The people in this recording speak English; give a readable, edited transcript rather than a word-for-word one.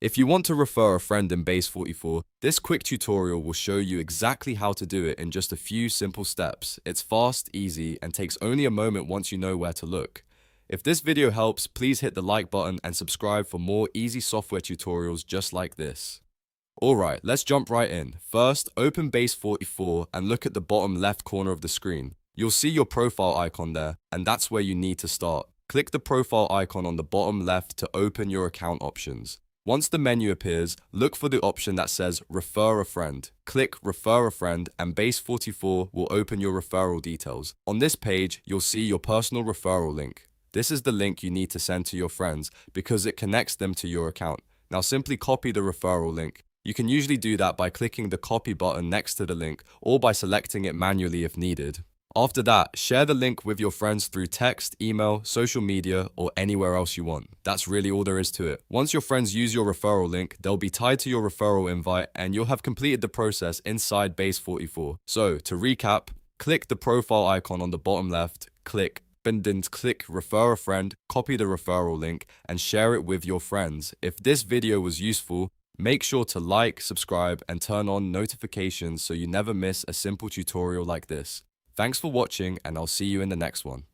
If you want to refer a friend in Base44, this quick tutorial will show you exactly how to do it in just a few simple steps. It's fast, easy, and takes only a moment once you know where to look. If this video helps, please hit the like button and subscribe for more easy software tutorials just like this. Alright, let's jump right in. First, open Base44 and look at the bottom left corner of the screen. You'll see your profile icon there, and that's where you need to start. Click the profile icon on the bottom left to open your account options. Once the menu appears, look for the option that says Refer a Friend. Click Refer a Friend and Base44 will open your referral details. On this page, you'll see your personal referral link. This is the link you need to send to your friends because it connects them to your account. Now simply copy the referral link. You can usually do that by clicking the copy button next to the link or by selecting it manually if needed. After that, share the link with your friends through text, email, social media, or anywhere else you want. That's really all there is to it. Once your friends use your referral link, they'll be tied to your referral invite and you'll have completed the process inside Base44. So, to recap, click the profile icon on the bottom left, click Refer a Friend, copy the referral link, and share it with your friends. If this video was useful, make sure to like, subscribe, and turn on notifications so you never miss a simple tutorial like this. Thanks for watching, and I'll see you in the next one.